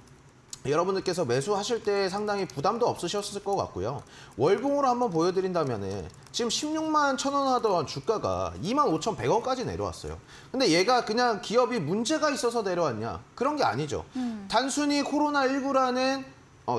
여러분들께서 매수하실 때 상당히 부담도 없으셨을 것 같고요. 월봉으로 한번 보여드린다면은 지금 16만 1,000원 하던 주가가 25,100원까지 내려왔어요. 근데 얘가 그냥 기업이 문제가 있어서 내려왔냐? 그런 게 아니죠. 단순히 코로나19라는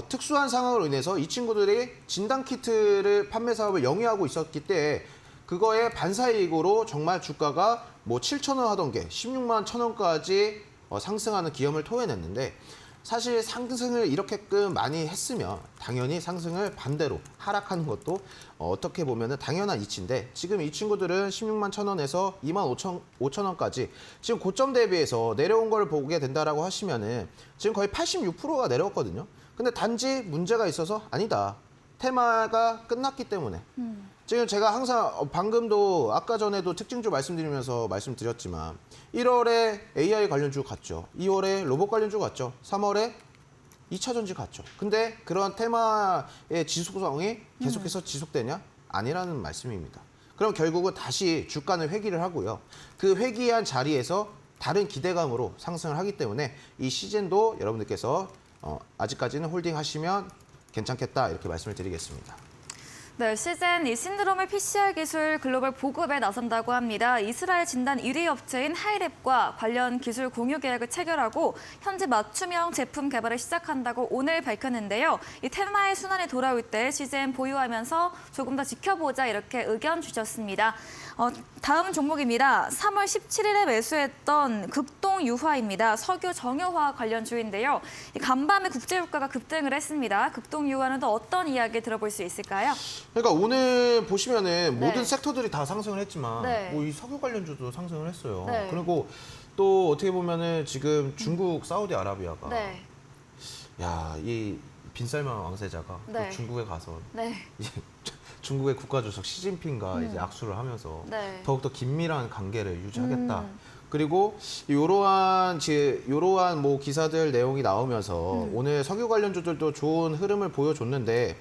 특수한 상황으로 인해서 이 친구들이 진단키트를 판매 사업을 영위하고 있었기 때문에 그거에 반사이익으로 정말 주가가 뭐 7,000원 하던 게 16만 1,000원까지 상승하는 기염을 토해냈는데 사실 상승을 이렇게끔 많이 했으면 당연히 상승을 반대로 하락하는 것도 어떻게 보면 당연한 이치인데 지금 이 친구들은 16만 1,000원에서 2만 5,000원까지 지금 고점 대비해서 내려온 걸 보게 된다라고 하시면은 지금 거의 86%가 내려왔거든요. 근데 단지 문제가 있어서 아니다. 테마가 끝났기 때문에. 지금 제가 항상 방금도 아까 전에도 특징주 말씀드리면서 말씀드렸지만 1월에 AI 관련주 갔죠. 2월에 로봇 관련주 갔죠. 3월에 2차 전지 갔죠. 근데 그런 테마의 지속성이 계속해서 지속되냐? 아니라는 말씀입니다. 그럼 결국은 다시 주가는 회귀를 하고요. 그 회귀한 자리에서 다른 기대감으로 상승을 하기 때문에 이 시즌도 여러분들께서 아직까지는 홀딩하시면 괜찮겠다 이렇게 말씀을 드리겠습니다. 네, 시젠 이 신드롬의 PCR 기술 글로벌 보급에 나선다고 합니다. 이스라엘 진단 1위 업체인 하이랩과 관련 기술 공유 계약을 체결하고 현재 맞춤형 제품 개발을 시작한다고 오늘 밝혔는데요. 이 테마의 순환이 돌아올 때 시젠 보유하면서 조금 더 지켜보자 이렇게 의견 주셨습니다. 다음 종목입니다. 3월 17일에 매수했던 극동유화입니다. 석유 정유화 관련주인데요. 간밤에 국제유가가 급등을 했습니다. 극동유화는 또 어떤 이야기 들어볼 수 있을까요? 그러니까 오늘 보시면은 네. 모든 섹터들이 다 상승을 했지만 네. 뭐 이 석유 관련주도 상승을 했어요. 네. 그리고 또 어떻게 보면은 지금 중국 사우디아라비아가 네. 이 빈살만 왕세자가 또 네. 중국에 가서 네. 이제 중국의 국가주석 시진핑과 이제 악수를 하면서 네. 더욱더 긴밀한 관계를 유지하겠다. 그리고 요러한 뭐 기사들 내용이 나오면서 오늘 석유 관련주들도 좋은 흐름을 보여줬는데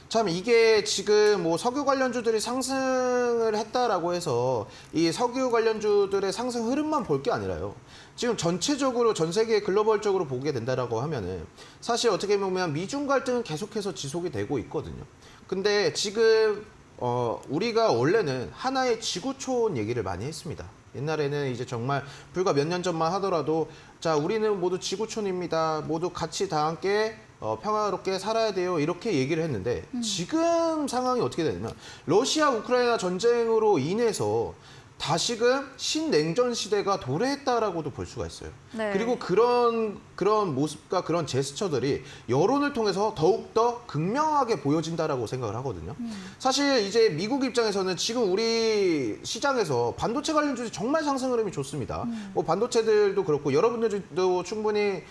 참 이게 지금 뭐 석유 관련주들이 상승을 했다라고 해서 이 석유 관련주들의 상승 흐름만 볼 게 아니라요. 지금 전체적으로 전 세계 글로벌적으로 보게 된다라고 하면은 사실 어떻게 보면 미중 갈등은 계속해서 지속이 되고 있거든요. 근데 지금 우리가 원래는 하나의 지구촌 얘기를 많이 했습니다. 옛날에는 이제 정말 불과 몇 년 전만 하더라도 자, 우리는 모두 지구촌입니다. 모두 같이 다 함께 평화롭게 살아야 돼요. 이렇게 얘기를 했는데 지금 상황이 어떻게 되냐면 러시아 우크라이나 전쟁으로 인해서 다시금 신냉전 시대가 도래했다라고도 볼 수가 있어요. 네. 그리고 그런 모습과 그런 제스처들이 여론을 통해서 더욱더 극명하게 보여진다라고 생각을 하거든요. 사실 이제 미국 입장에서는 지금 우리 시장에서 반도체 관련 주식 정말 상승 흐름이 좋습니다. 뭐 반도체들도 그렇고 여러분들도 충분히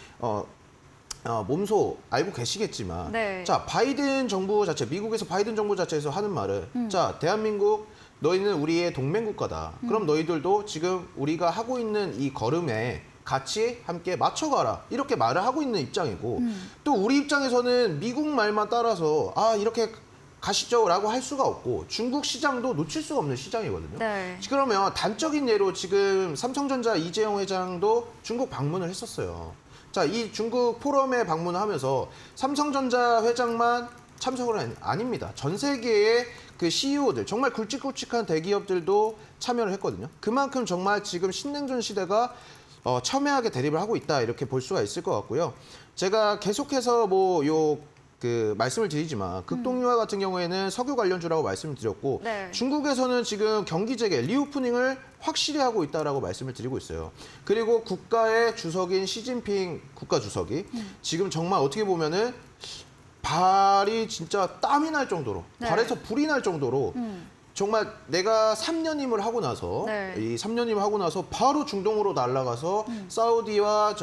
몸소 알고 계시겠지만 네. 자, 바이든 정부 자체, 미국에서 바이든 정부 자체에서 하는 말은 자, 대한민국 너희는 우리의 동맹국가다. 그럼 너희들도 지금 우리가 하고 있는 이 걸음에 같이 함께 맞춰가라. 이렇게 말을 하고 있는 입장이고 또 우리 입장에서는 미국 말만 따라서 이렇게 가시죠라고 할 수가 없고 중국 시장도 놓칠 수가 없는 시장이거든요. 네. 그러면 단적인 예로 지금 삼성전자 이재용 회장도 중국 방문을 했었어요. 자, 이 중국 포럼에 방문을 하면서 삼성전자 회장만 참석을 아닙니다. 전 세계의 그 CEO들, 정말 굵직굵직한 대기업들도 참여를 했거든요. 그만큼 정말 지금 신냉전 시대가 첨예하게 대립을 하고 있다 이렇게 볼 수가 있을 것 같고요. 제가 계속해서 말씀을 드리지만 극동유화 같은 경우에는 석유 관련주라고 말씀을 드렸고 네. 중국에서는 지금 경기 재개, 리오프닝을 확실히 하고 있다라고 말씀을 드리고 있어요. 그리고 국가의 주석인 시진핑 국가주석이 지금 정말 어떻게 보면은 발이 진짜 땀이 날 정도로 네. 발에서 불이 날 정도로 정말 내가 3년임을 하고 나서 네. 이 3년임을 하고 나서 바로 중동으로 날아가서 사우디와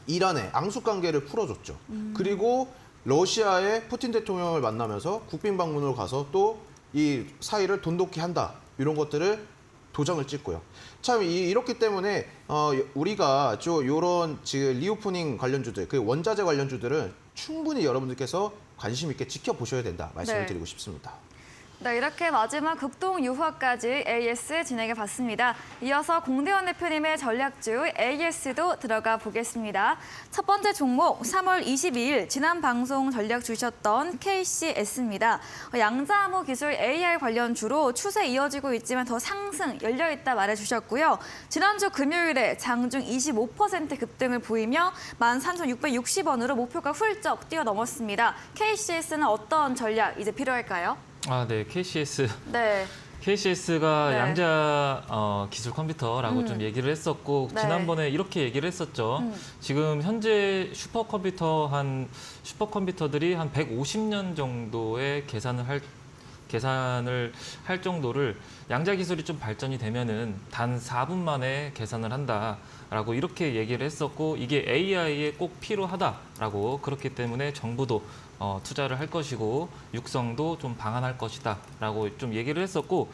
이란의 앙숙 관계를 풀어줬죠. 그리고 러시아의 푸틴 대통령을 만나면서 국빈 방문으로 가서 또 이 사이를 돈독히 한다. 이런 것들을 도장을 찍고요. 참 이렇기 때문에 우리가 요런 지금 리오프닝 관련주들, 그 원자재 관련주들은 충분히 여러분들께서 관심 있게 지켜보셔야 된다 말씀을 네. 드리고 싶습니다. 네, 이렇게 마지막 극동유화까지 AS 진행해봤습니다. 이어서 공대원 대표님의 전략주 AS도 들어가 보겠습니다. 첫 번째 종목 3월 22일 지난 방송 전략 주셨던 KCS입니다. 양자암호 기술 AR 관련주로 추세 이어지고 있지만 더 상승 열려있다 말해주셨고요. 지난주 금요일에 장중 25% 급등을 보이며 13,660원으로 목표가 훌쩍 뛰어넘었습니다. KCS는 어떤 전략 이제 필요할까요? 네, KCS. 네. KCS가 네. 양자 기술 컴퓨터라고 좀 얘기를 했었고 네. 지난번에 이렇게 얘기를 했었죠. 지금 현재 슈퍼컴퓨터들이 한 150년 정도의 계산을 할 정도를 양자 기술이 좀 발전이 되면은 단 4분 만에 계산을 한다라고 이렇게 얘기를 했었고 이게 AI에 꼭 필요하다라고 그렇기 때문에 정부도 투자를 할 것이고 육성도 좀 방한할 것이다라고 좀 얘기를 했었고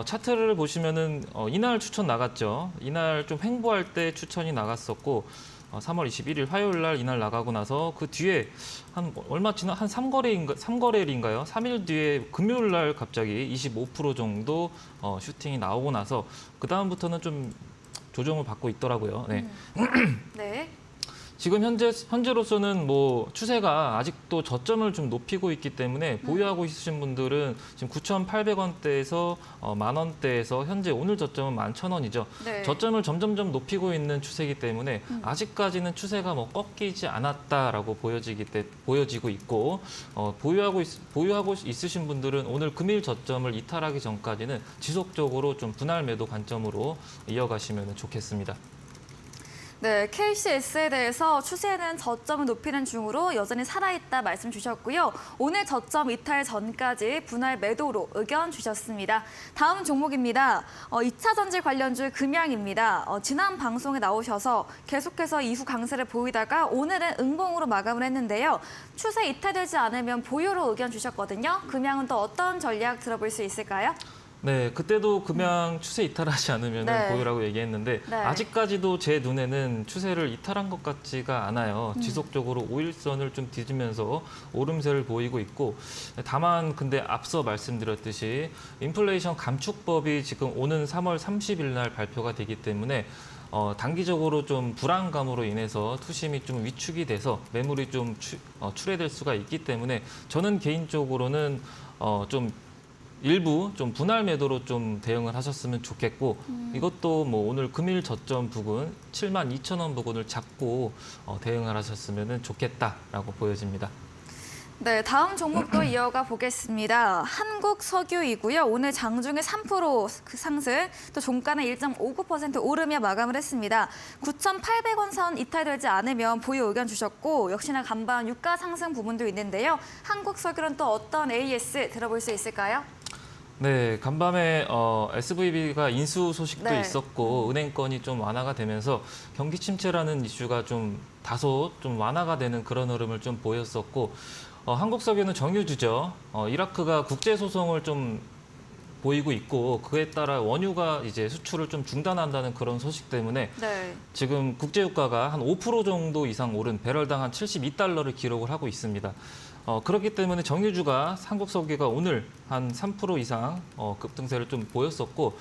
차트를 보시면은 이날 추천 나갔죠. 이날 좀 횡보할 때 추천이 나갔었고 3월 21일 화요일 날 이날 나가고 나서 그 뒤에 한 얼마 지나 한 3거래일인가요? 3일 뒤에 금요일 날 갑자기 25% 정도 슈팅이 나오고 나서 그 다음부터는 좀 조정을 받고 있더라고요. 네. 네. 지금 현재로서는 뭐 추세가 아직도 저점을 좀 높이고 있기 때문에 보유하고 있으신 분들은 지금 9,800원대에서 10,000원대에서 현재 오늘 저점은 11,000원이죠. 네. 저점을 점점점 높이고 있는 추세이기 때문에 아직까지는 추세가 뭐 꺾이지 않았다라고 보여지고 있고 보유하고 있으신 분들은 오늘 금일 저점을 이탈하기 전까지는 지속적으로 좀 분할 매도 관점으로 이어가시면 좋겠습니다. 네, KCS에 대해서 추세는 저점을 높이는 중으로 여전히 살아있다 말씀 주셨고요. 오늘 저점 이탈 전까지 분할 매도로 의견 주셨습니다. 다음 종목입니다. 2차 전지 관련주 금양입니다. 지난 방송에 나오셔서 계속해서 이후 강세를 보이다가 오늘은 응봉으로 마감을 했는데요. 추세 이탈되지 않으면 보유로 의견 주셨거든요. 금양은 또 어떤 전략 들어볼 수 있을까요? 네, 그때도 금양 추세 이탈하지 않으면 네. 보유라고 얘기했는데 네. 아직까지도 제 눈에는 추세를 이탈한 것 같지가 않아요. 지속적으로 5일선을 좀 뒤지면서 오름세를 보이고 있고 다만 근데 앞서 말씀드렸듯이 인플레이션 감축법이 지금 오는 3월 30일 날 발표가 되기 때문에 단기적으로 좀 불안감으로 인해서 투심이 좀 위축이 돼서 매물이 좀 출회될 수가 있기 때문에 저는 개인적으로는 좀 일부 좀 분할 매도로 좀 대응을 하셨으면 좋겠고 이것도 뭐 오늘 금일 저점 부근 72,000원 부근을 잡고 대응을 하셨으면 좋겠다라고 보여집니다. 네, 다음 종목도 이어가 보겠습니다. 한국석유이고요. 오늘 장중에 3% 상승, 또 종가는 1.59% 오르며 마감을 했습니다. 9,800원 선 이탈되지 않으면 보유 의견 주셨고 역시나 간밤 유가 상승 부분도 있는데요. 한국석유는 또 어떤 AS 들어볼 수 있을까요? 네, 간밤에 SVB가 인수 소식도 네. 있었고 은행권이 좀 완화가 되면서 경기 침체라는 이슈가 좀 다소 좀 완화가 되는 그런 흐름을 좀 보였었고 한국석유는 정유주죠. 이라크가 국제 소송을 좀 보이고 있고 그에 따라 원유가 이제 수출을 좀 중단한다는 그런 소식 때문에 네. 지금 국제유가가 한 5% 정도 이상 오른 배럴당 한 72달러를 기록을 하고 있습니다. 그렇기 때문에 정유주가 한국석유가 오늘 한 3% 이상 급등세를 좀 보였었고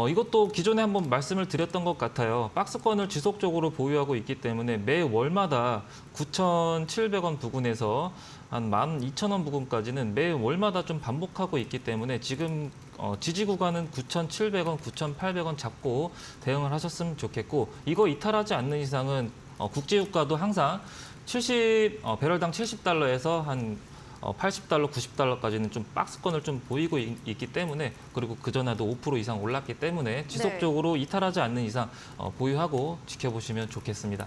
이것도 기존에 한번 말씀을 드렸던 것 같아요. 박스권을 지속적으로 보유하고 있기 때문에 매 월마다 9,700원 부근에서 한 12,000원 부근까지는 매 월마다 좀 반복하고 있기 때문에 지금 지지 구간은 9,700원, 9,800원 잡고 대응을 하셨으면 좋겠고 이거 이탈하지 않는 이상은 국제유가도 항상 배럴당 70달러에서 한 80달러, 90달러까지는 좀 박스권을 좀 보이고 있기 때문에 그리고 그전에도 5% 이상 올랐기 때문에 지속적으로 이탈하지 않는 이상 보유하고 지켜보시면 좋겠습니다.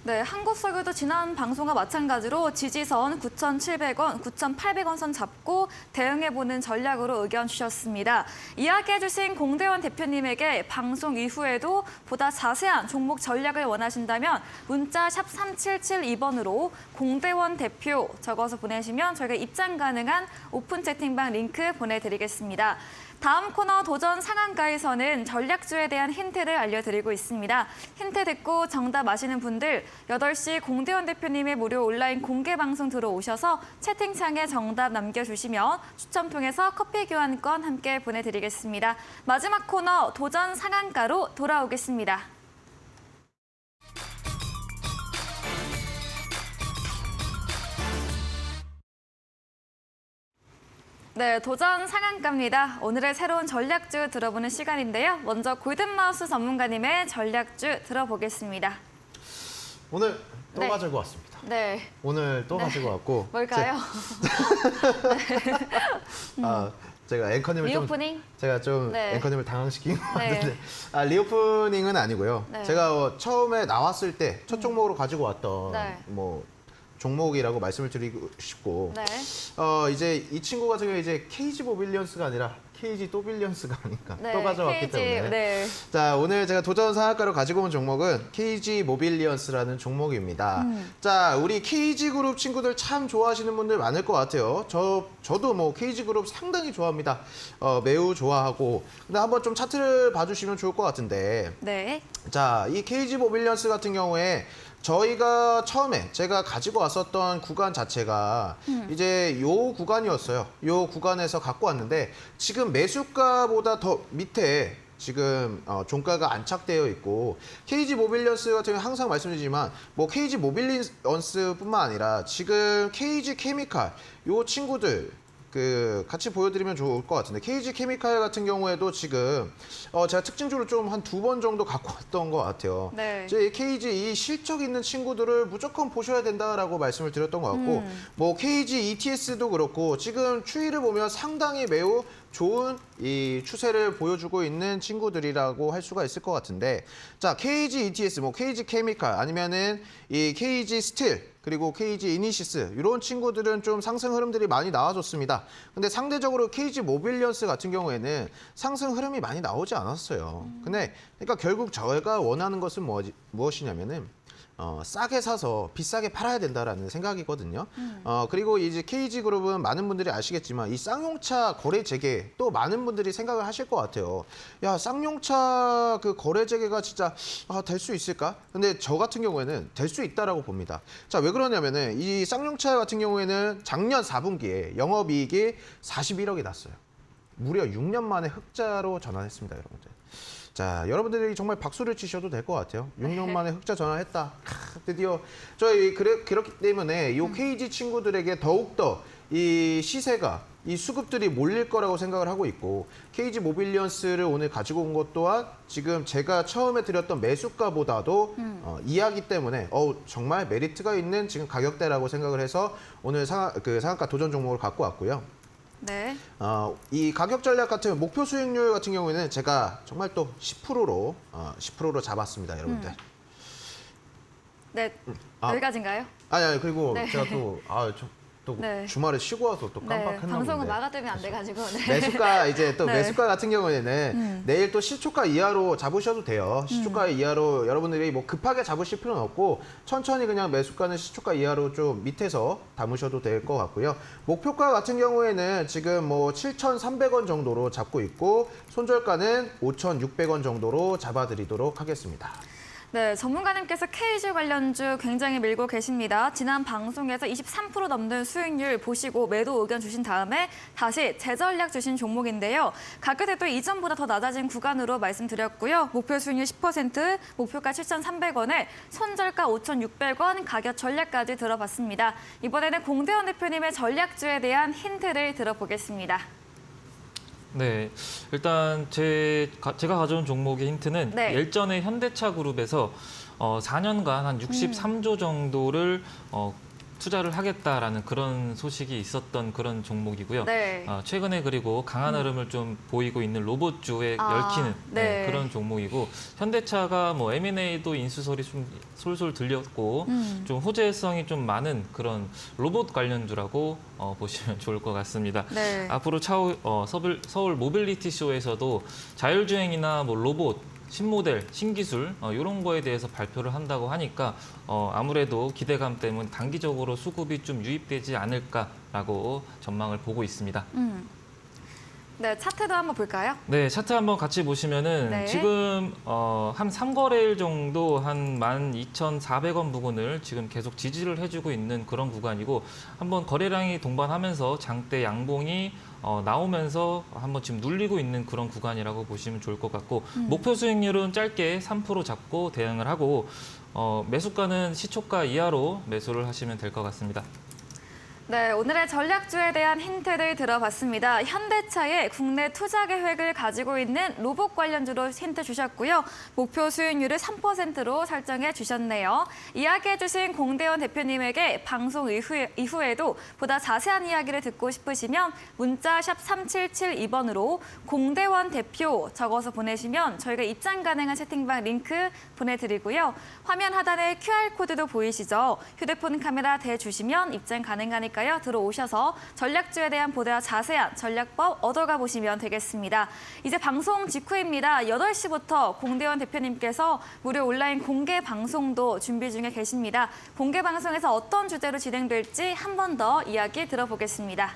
네, 한국석유도 지난 방송과 마찬가지로 지지선 9,700원, 9,800원 선 잡고 대응해보는 전략으로 의견 주셨습니다. 이야기해주신 공대원 대표님에게 방송 이후에도 보다 자세한 종목 전략을 원하신다면 문자 샵 3772번으로 공대원 대표 적어서 보내시면 저희가 입장 가능한 오픈 채팅방 링크 보내드리겠습니다. 다음 코너 도전 상한가에서는 전략주에 대한 힌트를 알려드리고 있습니다. 힌트 듣고 정답 아시는 분들 8시 공대원 대표님의 무료 온라인 공개 방송 들어오셔서 채팅창에 정답 남겨주시면 추첨 통해서 커피 교환권 함께 보내드리겠습니다. 마지막 코너 도전 상한가로 돌아오겠습니다. 네, 도전 상한가입니다. 오늘의 새로운 전략주 들어보는 시간인데요. 먼저 골든마우스 전문가님의 전략주 들어보겠습니다. 오늘 또 네. 가지고 왔습니다. 네, 오늘 또 가지고 왔고 뭘까요? 제가 앵커님을 리오프닝? 제가 좀 네. 앵커님을 당황시킨 것 네. 같은데 리오프닝은 아니고요. 네. 제가 처음에 나왔을 때 첫 종목으로 가지고 왔던 네. 뭐 종목이라고 말씀을 드리고 싶고 네. 이제 이 친구 같은 경우에 이제 KG 모빌리언스가 아니라 KG 또빌리언스가 아닌가 네, 또 가져왔기 KG, 때문에 네. 자, 오늘 제가 도전 상한가로 가지고 온 종목은 KG 모빌리언스라는 종목입니다. 자, 우리 KG 그룹 친구들 참 좋아하시는 분들 많을 것 같아요. 저도 뭐 KG 그룹 상당히 좋아합니다. 매우 좋아하고. 근데 한번 좀 차트를 봐주시면 좋을 것 같은데. 네. 자, 이 KG 모빌리언스 같은 경우에 저희가 처음에 제가 가지고 왔었던 구간 자체가 이제 요 구간이었어요. 요 구간에서 갖고 왔는데 지금 매수가보다 더 밑에 지금 종가가 안착되어 있고 KG 모빌리언스 같은 경우는 항상 말씀드리지만 뭐 KG 모빌리언스뿐만 아니라 지금 KG 케미칼 요 친구들 같이 보여드리면 좋을 것 같은데 KG 케미칼 같은 경우에도 지금 제가 특징적으로 좀 한 2번 정도 갖고 왔던 것 같아요. 네. 이제 KG 이 실적 있는 친구들을 무조건 보셔야 된다라고 말씀을 드렸던 것 같고 뭐 KG ETS도 그렇고 지금 추이를 보면 상당히 매우 좋은 이 추세를 보여주고 있는 친구들이라고 할 수가 있을 것 같은데 자 KG ETS 뭐 KG 케미칼 아니면은 이 KG 스틸 그리고 KG 이니시스 이런 친구들은 좀 상승 흐름들이 많이 나와줬습니다. 근데 상대적으로 KG 모빌리언스 같은 경우에는 상승 흐름이 많이 나오지 않았어요. 근데 그러니까 결국 저희가 원하는 것은 무엇이냐면은 싸게 사서 비싸게 팔아야 된다라는 생각이거든요. 그리고 이제 KG그룹은 많은 분들이 아시겠지만 이 쌍용차 거래 재개 또 많은 분들이 생각을 하실 것 같아요. 야, 쌍용차 그 거래 재개가 진짜 될 수 있을까? 근데 저 같은 경우에는 될 수 있다라고 봅니다. 자, 왜 그러냐면은 이 쌍용차 같은 경우에는 작년 4분기에 영업이익이 41억이 났어요. 무려 6년 만에 흑자로 전환했습니다, 여러분들. 자, 여러분들이 정말 박수를 치셔도 될 것 같아요. 6년 만에 흑자 전환했다. 드디어 저희 그렇기 때문에 이 KG 친구들에게 더욱더 이 시세가 이 수급들이 몰릴 거라고 생각을 하고 있고 KG 모빌리언스를 오늘 가지고 온 것 또한 지금 제가 처음에 드렸던 매수가보다도 이하기 때문에 정말 메리트가 있는 지금 가격대라고 생각을 해서 오늘 상한가 도전 종목을 갖고 왔고요. 네. 이 가격 전략 같은 목표 수익률 같은 경우에는 제가 정말 또 10%로 잡았습니다, 여러분들. 네. 아. 여기까지인가요? 아니 그리고 네. 제가 또 네. 주말에 쉬고 와서 또 네. 깜빡했나 방송은 본데. 막아두면 안 돼가지고. 네. 매수가 이제 또 네. 매수가 같은 경우에는 내일 또 시초가 이하로 잡으셔도 돼요. 시초가 이하로 여러분들이 뭐 급하게 잡으실 필요는 없고 천천히 그냥 매수가는 시초가 이하로 좀 밑에서 담으셔도 될 것 같고요. 목표가 같은 경우에는 지금 뭐 7,300원 정도로 잡고 있고 손절가는 5,600원 정도로 잡아드리도록 하겠습니다. 네, 전문가님께서 KG 관련주 굉장히 밀고 계십니다. 지난 방송에서 23% 넘는 수익률 보시고 매도 의견 주신 다음에 다시 재전략 주신 종목인데요. 가격대도 이전보다 더 낮아진 구간으로 말씀드렸고요. 목표 수익률 10%, 목표가 7,300원에 손절가 5,600원, 가격 전략까지 들어봤습니다. 이번에는 공대원 대표님의 전략주에 대한 힌트를 들어보겠습니다. 네, 일단 제가 가져온 종목의 힌트는 네. 예전에 현대차 그룹에서 4년간 한 63조 정도를 투자를 하겠다라는 그런 소식이 있었던 그런 종목이고요. 네. 최근에 그리고 강한 흐름을 좀 보이고 있는 로봇주에 얽히는 네. 그런 종목이고 현대차가 뭐 M&A도 인수설이 좀 솔솔 들렸고 좀 호재성이 좀 많은 그런 로봇 관련주라고 보시면 좋을 것 같습니다. 네. 앞으로 차후 서울 모빌리티 쇼에서도 자율주행이나 뭐 로봇 신모델, 신기술 이런 거에 대해서 발표를 한다고 하니까 아무래도 기대감 때문에 단기적으로 수급이 좀 유입되지 않을까라고 전망을 보고 있습니다. 네, 차트도 한번 볼까요? 네, 차트 한번 같이 보시면은 네. 지금 한 3거래일 정도 한 12,400원 부근을 지금 계속 지지를 해주고 있는 그런 구간이고 한번 거래량이 동반하면서 장대 양봉이 나오면서 한번 지금 눌리고 있는 그런 구간이라고 보시면 좋을 것 같고 목표 수익률은 짧게 3% 잡고 대응을 하고 매수가는 시초가 이하로 매수를 하시면 될 것 같습니다. 네, 오늘의 전략주에 대한 힌트를 들어봤습니다. 현대차의 국내 투자 계획을 가지고 있는 로봇 관련주로 힌트 주셨고요. 목표 수익률을 3%로 설정해 주셨네요. 이야기해 주신 공대원 대표님에게 방송 이후에도 보다 자세한 이야기를 듣고 싶으시면 문자 샵 3772번으로 공대원 대표 적어서 보내시면 저희가 입장 가능한 채팅방 링크 보내드리고요. 화면 하단에 QR코드도 보이시죠? 휴대폰 카메라 대주시면 입장 가능하니까요. 들어오셔서 전략주에 대한 보다 자세한 전략법 얻어가 보시면 되겠습니다. 이제 방송 직후입니다. 8시부터 공대원 대표님께서 무료 온라인 공개 방송도 준비 중에 계십니다. 공개 방송에서 어떤 주제로 진행될지 한 번 더 이야기 들어보겠습니다.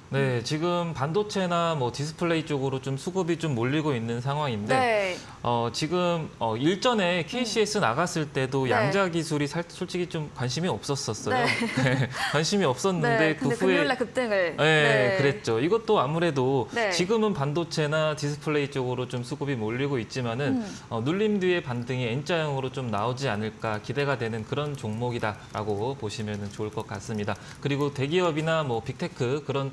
네, 지금 반도체나 뭐 디스플레이 쪽으로 좀 수급이 좀 몰리고 있는 상황인데 네. 지금 일전에 KCS 나갔을 때도 네. 양자 기술이 솔직히 좀 관심이 없었어요. 네. 네, 관심이 없었는데 네, 그 근데 후에 금요일날 급등을. 네, 그랬죠. 이것도 아무래도 네. 지금은 반도체나 디스플레이 쪽으로 좀 수급이 몰리고 있지만은 눌림 뒤에 반등이 N자형으로 좀 나오지 않을까 기대가 되는 그런 종목이다라고 보시면 좋을 것 같습니다. 그리고 대기업이나 뭐 빅테크 그런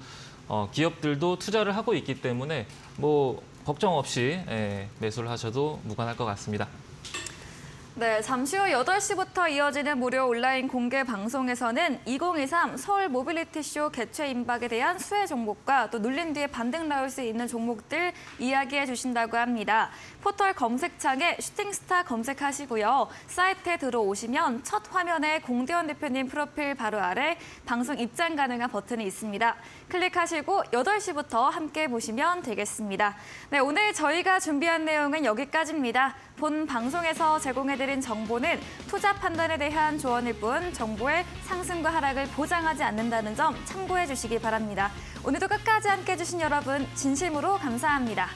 기업들도 투자를 하고 있기 때문에 뭐 걱정 없이 매수를 하셔도 무관할 것 같습니다. 네, 잠시 후 8시부터 이어지는 무료 온라인 공개 방송에서는 2023 서울 모빌리티쇼 개최 임박에 대한 수혜 종목과 또 눌린 뒤에 반등 나올 수 있는 종목들 이야기해 주신다고 합니다. 포털 검색창에 슈팅스타 검색하시고요. 사이트에 들어오시면 첫 화면에 공대원 대표님 프로필 바로 아래 방송 입장 가능한 버튼이 있습니다. 클릭하시고 8시부터 함께 보시면 되겠습니다. 네, 오늘 저희가 준비한 내용은 여기까지입니다. 본 방송에서 제공해드린 정보는 투자 판단에 대한 조언일 뿐 정보의 상승과 하락을 보장하지 않는다는 점 참고해 주시기 바랍니다. 오늘도 끝까지 함께해 주신 여러분 진심으로 감사합니다.